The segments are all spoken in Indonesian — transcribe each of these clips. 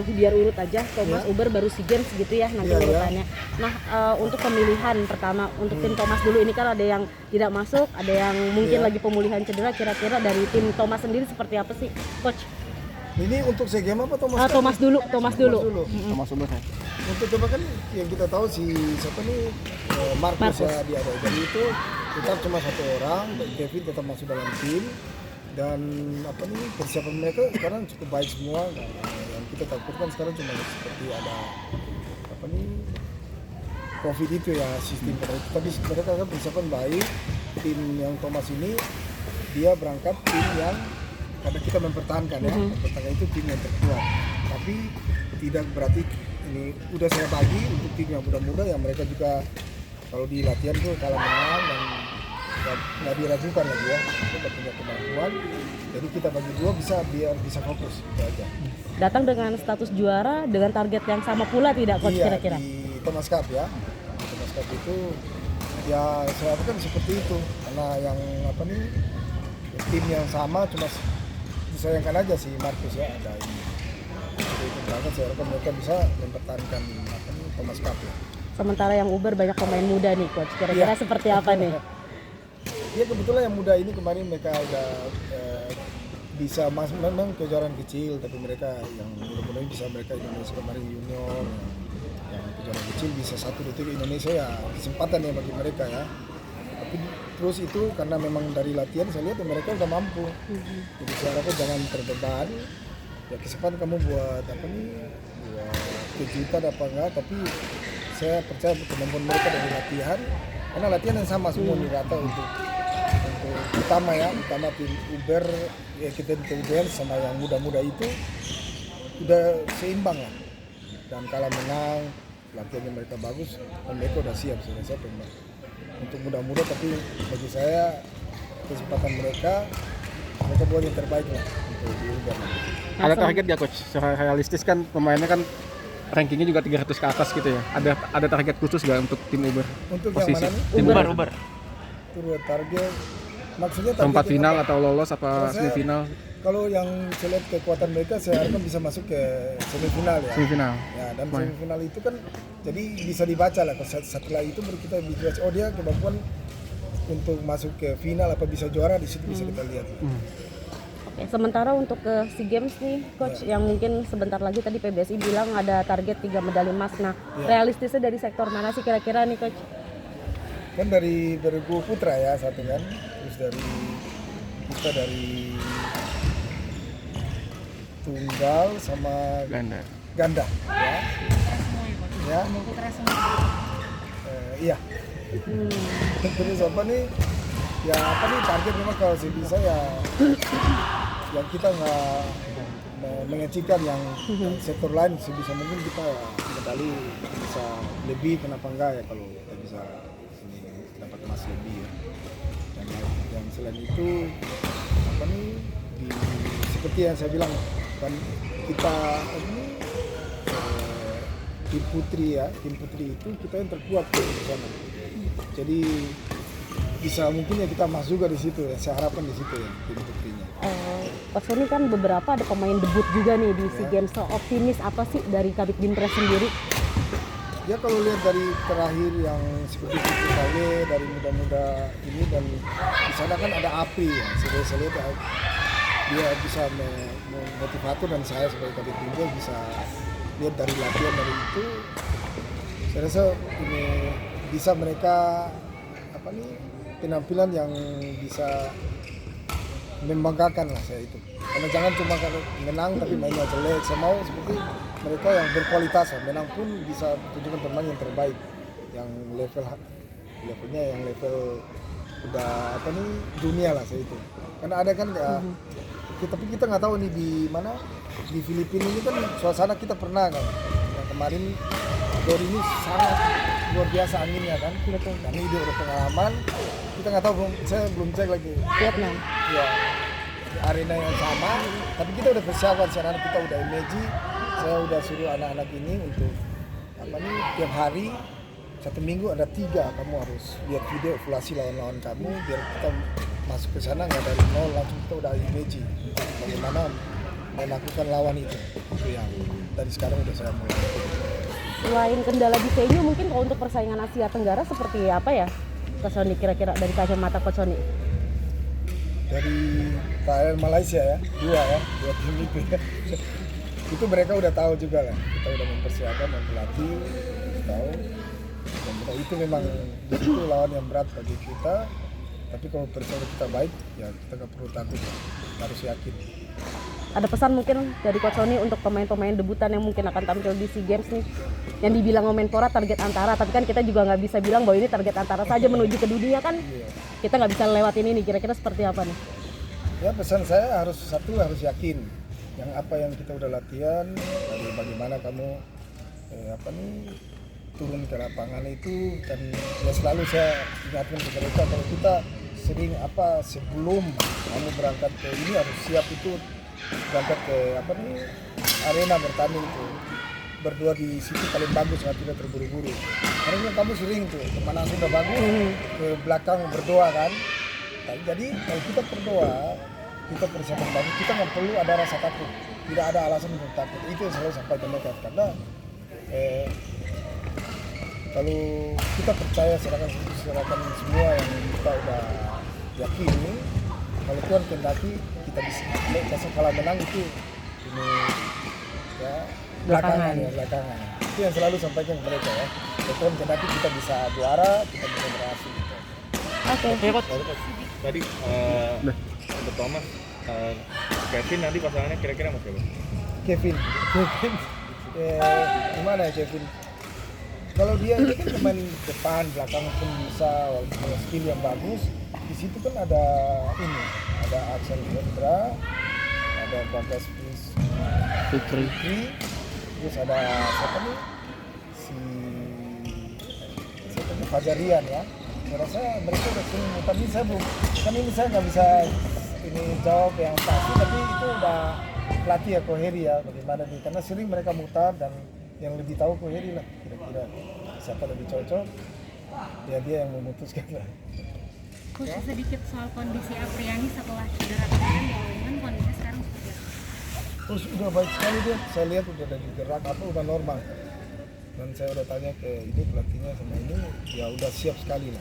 biar urut aja, Thomas Uber baru SEA Games gitu ya nanti urutannya. Nah, untuk pemilihan pertama untuk tim Thomas dulu ini kan ada yang tidak masuk, ada yang mungkin lagi pemulihan cedera. Kira-kira dari tim Thomas sendiri seperti apa sih, Coach? Ini untuk SEA Games apa Thomas? Thomas dulu. Thomas Uber ya. Untuk coba kan yang kita tahu si siapa nih Marcus ya dia ada. Jadi itu tetap cuma satu orang, dan Kevin tetap masuk dalam tim. Dan apa nih persiapan mereka sekarang cukup baik semua. Nah, yang kita takutkan sekarang cuma seperti ada apa nih COVID itu ya sistem mereka. Tapi mereka kan persiapan baik. Tim yang Thomas ini dia berangkat tim yang karena kita mempertahankan ya, mempertahankan itu tim yang terkuat. Tapi tidak berarti ini udah saya bagi untuk tim yang muda-muda yang mereka juga kalau di latihan tuh kalah menang dan nggak diragukan lagi ya, kita punya kemampuan. Jadi kita bagi dua biar bisa fokus itu aja. Datang dengan status juara dengan target yang sama pula tidak Coach kira-kira? Di Thomas Cup ya. Thomas Cup itu ya saya harapkan seperti itu karena yang apa nih tim yang sama cuma disayangkan aja si Marcus ya ada ini. Jadi itu berangkat saya harapkan mereka bisa mempertahankan apa nih Thomas Cup ya. Sementara yang Uber banyak pemain muda nih Coach, kira-kira seperti apa nih? Ya kebetulan yang muda ini kemarin mereka udah bisa memang kejuaraan kecil, tapi mereka yang muda-muda bisa mereka Indonesia kemarin junior yang kejuaraan kecil bisa 1 detik Indonesia ya kesempatan ya bagi mereka ya. Tapi terus itu karena memang dari latihan saya lihat mereka udah mampu. Jadi saya harapkan jangan terbeban. Ya kesempatan kamu buat apa nih buat kejutan apa enggak, tapi saya percaya kemampuan mereka dari latihan karena latihan yang sama semua nih rata untuk utama tim Uber ya kita di sama yang muda-muda itu udah seimbang lah dan kalah menang latihannya mereka bagus dan mereka udah siap untuk muda-muda tapi bagi saya kesempatan mereka buat yang terbaik lah untuk di Uber. Ada target ya Coach? Secara realistis kan pemainnya kan rankingnya juga 300 ke atas gitu ya. Ada target khusus gak untuk tim Uber? Untuk posisi yang mana nih? tim Uber. Itu target maksudnya tempat final atau lolos apa semifinal? Kalau yang saya lihat kekuatan mereka saya harapkan bisa masuk ke semifinal ya. Semifinal. Ya dan semifinal itu kan jadi bisa dibaca lah setelah itu baru kita bisa dia kemampuan untuk masuk ke final apa bisa juara di situ bisa kita lihat. Oke, sementara untuk ke SEA Games nih Coach yang mungkin sebentar lagi tadi PBSI bilang ada target 3 medali emas. Nah, realistisnya dari sektor mana sih kira-kira nih Coach? Kan dari bergu putra ya satu kan, terus dari tunggal sama ganda ya iya terus apa nih ya apa nih target memang kalau saya bisa ya yang kita nggak mengecilkan yang sektor lain sebisa mungkin kita medali bisa lebih kenapa enggak ya kalau kita bisa dapat emas lebih ya dan yang selain itu apa nih seperti yang saya bilang kan kita ini tim putri itu kita yang terkuat di sana jadi bisa mungkin ya kita masuk juga di situ ya saya harapkan di situ ya tim putrinya. Coach ini kan beberapa ada pemain debut juga nih di SEA Games. So, optimis apa sih dari Kabit Binpres sendiri? Ya kalau lihat dari terakhir yang seperti itu dari muda-muda ini dan di sana kan ada api ya. Saya lihat dia bisa memotivator dan saya sebagai Kabit Binpres bisa lihat dari latihan dari itu. Saya rasa ini bisa mereka apa nih penampilan yang bisa membanggakan lah saya itu. Karena jangan cuma kalau menang tapi mainnya jelek. Saya mau seperti mereka yang berkualitas ya. Menang pun bisa tunjukkan pemain yang terbaik, yang levelnya yang level udah apa nih dunia lah saya itu. Karena ada kan ya, tapi kita nggak tahu nih di mana di Filipina ini kan suasana kita pernah kan. Yang kemarin Dori ini sangat luar biasa anginnya kan. Dan ini dia udah pengalaman. Kita nggak tahu saya belum cek lagi. Vietnam. Ya, arena yang sama, tapi kita udah persiapan sekarang kita udah imagine. Saya udah suruh anak-anak ini untuk apa nih tiap hari 1 minggu ada 3 kamu harus lihat video evaluasi lawan-lawan kamu biar kita masuk ke sana nggak dari nol langsung kita udah imagine bagaimana melakukan lawan itu yang dari sekarang udah saya mulai. Selain kendala di venue, mungkin kalau untuk persaingan Asia Tenggara seperti apa ya Coach Sony, kira-kira dari kacamata Coach Sony? Dari Thailand Malaysia ya, dua tim itu ya. Itu mereka udah tahu juga lah, kita udah mempersiapkan dan berlatih, tahu. Dan itu memang di situ lawan yang berat bagi kita. Tapi kalau persiapan kita baik, ya kita nggak perlu takut, harus yakin. Ada pesan mungkin dari Coach Sony untuk pemain-pemain debutan yang mungkin akan tampil di SEA Games nih, yang dibilang Menpora target antara, tapi kan kita juga nggak bisa bilang bahwa ini target antara saja menuju ke dunia kan. Kita nggak bisa lewatin ini, kira-kira seperti apa nih? Ya pesan saya harus yakin yang apa yang kita udah latihan, dari bagaimana kamu turun ke lapangan itu, dan ya selalu saya ingatkan ke mereka kalau kita sering sebelum kamu berangkat ke ini harus siap itu berangkat ke arena bertanding itu berdua di situ paling bagus, nggak tidak terburu-buru. Karena kamu sering tuh kemana sudah bagus ke belakang berdoa kan. Nah, jadi kalau kita berdoa, kita persiapan bagus, kita nggak perlu ada rasa takut, tidak ada alasan untuk takut. Itu yang selalu sampaikan mereka, karena kalau kita percaya serahkan semua yang kita udah yakini, kalau Tuhan kehendaki kita bisa kalah menang itu ini ya belakangan. Itu yang selalu sampaikan ke mereka ya. Kalau Tuhan kehendaki kita bisa juara, kita bisa berhasil gitu. Oke. Tadi untuk Thomas, Kevin nanti pasangannya kira-kira mas siapa? Kevin, gimana ya Kevin? Kalau dia ini kan pemain depan, belakang pun bisa, punya skill yang bagus. Di situ kan ada Axel Hendra, ada Bagas Fikri. Terus ada siapa nih? Fajarian ya. Saya rasa mereka udah sering, tapi saya belum. Kan ini saya nggak bisa ini jawab yang pasti, tapi itu udah pelatih ya Koheri ya, bagaimana nih? Karena sering mereka mutar dan yang lebih tahu Koheri lah, kira-kira siapa lebih cocok, ya dia yang memutuskan lah. Coach, sedikit soal kondisi Apriani setelah cedera kemarin di All kondisinya sekarang seperti apa? Terus udah baik sekali dia, saya lihat udah ada gerak udah normal. Dan saya udah tanya ke ini pelatihnya sama ini, ya udah siap sekali lah.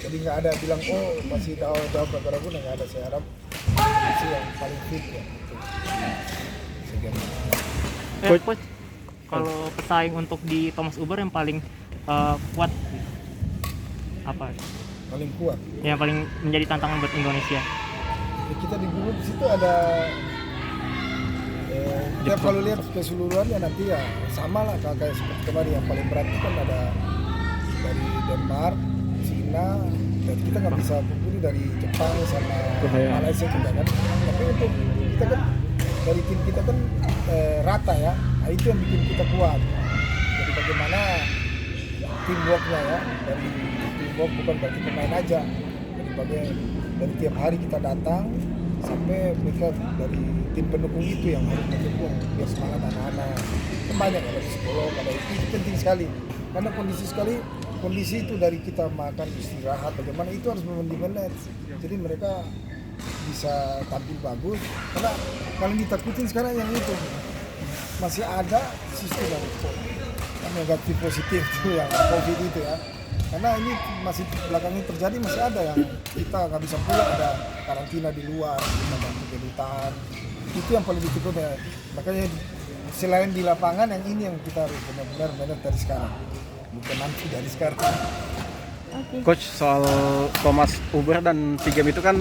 Jadi nggak ada bilang masih jauh ragu-ragu, nggak ada. Saya harap kondisi yang paling fit ya. Coach, kalau pesaing untuk di Thomas Uber yang paling kuat apa? Paling kuat. Yang paling menjadi tantangan buat Indonesia. Ya, kita di grup situ ada. Kita kalau lihat keseluruhannya nanti ya sama lah kayak seperti kemarin, yang paling berat itu kan ada dari Denmark, Cina, dan kita nggak bisa pungkiri dari Jepang sama Malaysia juga kan. Tapi untuk kita kan dari tim kita kan rata ya, nah, itu yang bikin kita kuat. Jadi bagaimana teamworknya ya, dari teamwork bukan berarti pemain aja. Dari tiap hari kita datang sampai mereka dari tim pendukung itu yang harus mendukung biar semangat anak-anak. Banyak ada psikolog, ada itu penting sekali. Karena kondisi itu dari kita makan, istirahat, bagaimana itu harus di-manage. Jadi mereka bisa tampil bagus. Karena paling ditakutin sekarang yang itu masih ada sistem yang negatif positif itu yang COVID itu ya. Karena ini masih belakangnya terjadi, masih ada yang kita nggak bisa pulang, ada karantina di luar, kita bantu kedutaan. Itu yang paling ditakut ya. Makanya selain di lapangan, yang ini yang kita harus benar-benar manage dari sekarang, bukan nanti dari sekarang. Coach, soal Thomas Uber dan SEA Games itu kan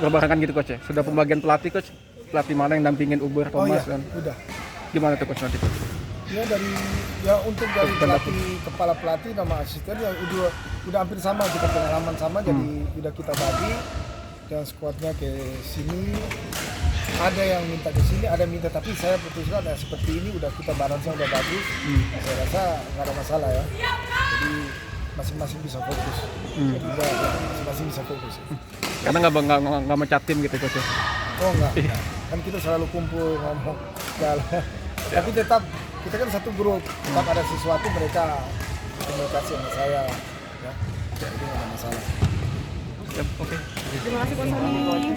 berbarengan gitu Coach ya. Sudah pembagian pelatih Coach, pelatih mana yang dampingin Uber, Thomas kan? Udah. Gimana tuh Coach nanti? Untuk dari pelatih, kepala pelatih sama asisten ya udah hampir sama, kita pengalaman sama, jadi udah kita bagi dan skuadnya ke sini. Ada yang minta ke sini, ada yang minta, tapi saya putuskan ya seperti ini udah kita balance udah bagus. Saya rasa nggak ada masalah ya. Jadi masing-masing bisa fokus. Masing-masing bisa fokus. Karena nggak mecat tim gitu Coach ya? Oh enggak. Kan kita selalu kumpul ngomong segala. Tapi tetap kita kan satu grup, tetap ada sesuatu mereka komunikasi sama saya ya. Jadi nggak ada masalah. Oke. Terima kasih Coach Sony.